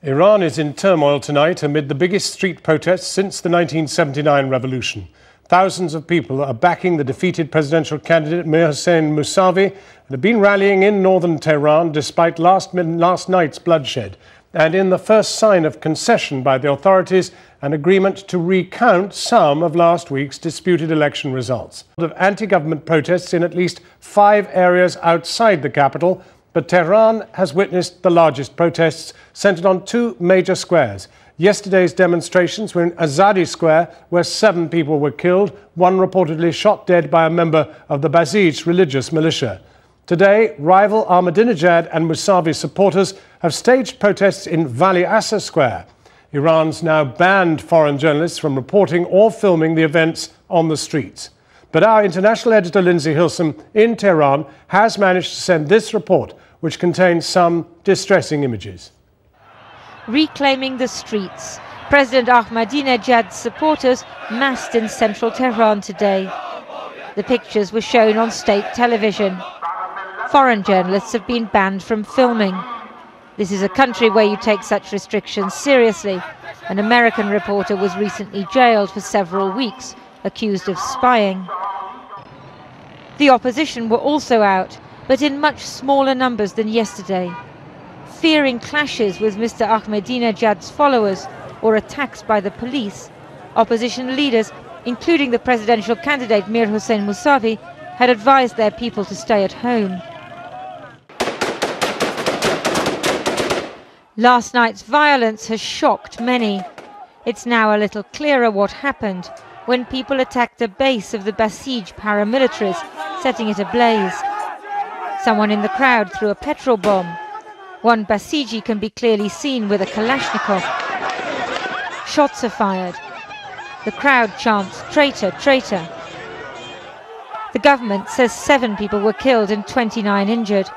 Iran is in turmoil tonight amid the biggest street protests since the 1979 revolution. Thousands of people are backing the defeated presidential candidate Mir Hossein Mousavi and have been rallying in northern Tehran despite last night's bloodshed. And in the first sign of concession by the authorities, an agreement to recount some of last week's disputed election results. Of anti-government protests in at least 5 areas outside the capital, but Tehran has witnessed the largest protests centred on 2 major squares. Yesterday's demonstrations were in Azadi Square, where 7 people were killed, one reportedly shot dead by a member of the Basij religious militia. Today, rival Ahmadinejad and Mousavi supporters have staged protests in Vali Asa Square. Iran's now banned foreign journalists from reporting or filming the events on the streets. But our international editor, Lindsay Hilson, in Tehran, has managed to send this report, which contains some distressing images. Reclaiming the streets. President Ahmadinejad's supporters massed in central Tehran today. The pictures were shown on state television. Foreign journalists have been banned from filming. This is a country where you take such restrictions seriously. An American reporter was recently jailed for several weeks, accused of spying. The opposition were also out, but in much smaller numbers than yesterday. Fearing clashes with Mr. Ahmadinejad's followers or attacks by the police, opposition leaders, including the presidential candidate Mir Hossein Mousavi, had advised their people to stay at home. Last night's violence has shocked many. It's now a little clearer what happened when people attacked a base of the Basij paramilitaries, setting it ablaze. Someone in the crowd threw a petrol bomb. One Basiji can be clearly seen with a Kalashnikov. Shots are fired. The crowd chants, "Traitor, traitor." The government says 7 people were killed and 29 injured.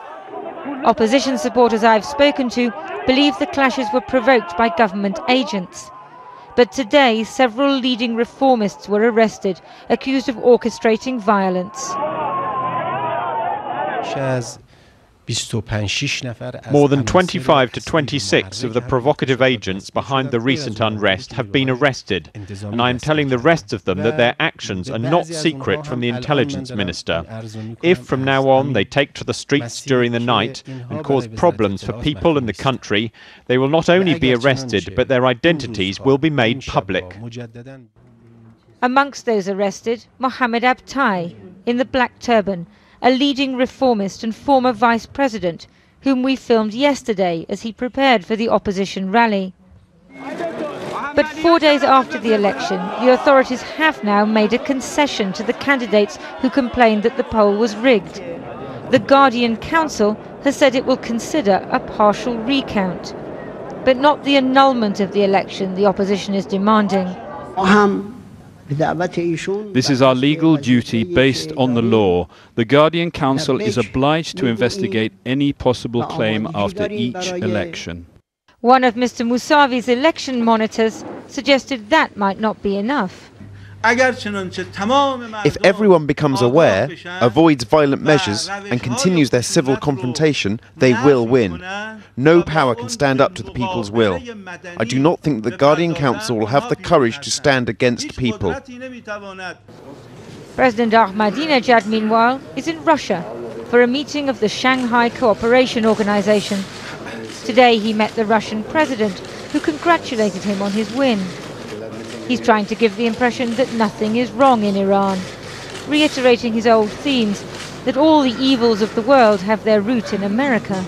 Opposition supporters I've spoken to believe the clashes were provoked by government agents. But today, several leading reformists were arrested, accused of orchestrating violence. More than 25 to 26 of the provocative agents behind the recent unrest have been arrested, and I am telling the rest of them that their actions are not secret from the intelligence minister. If from now on they take to the streets during the night and cause problems for people in the country, they will not only be arrested, but their identities will be made public. Amongst those arrested, Mohammed Abtai, in the black turban, a leading reformist and former vice president, whom we filmed yesterday as he prepared for the opposition rally. But 4 days after the election, the authorities have now made a concession to the candidates who complained that the poll was rigged. The Guardian Council has said it will consider a partial recount, but not the annulment of the election the opposition is demanding. This is our legal duty based on the law. The Guardian Council is obliged to investigate any possible claim after each election. One of Mr. Mousavi's election monitors suggested that might not be enough. If everyone becomes aware, avoids violent measures and continues their civil confrontation, they will win. No power can stand up to the people's will. I do not think the Guardian Council will have the courage to stand against people. President Ahmadinejad, meanwhile, is in Russia for a meeting of the Shanghai Cooperation Organization. Today he met the Russian president, who congratulated him on his win. He's trying to give the impression that nothing is wrong in Iran, reiterating his old themes that all the evils of the world have their root in America.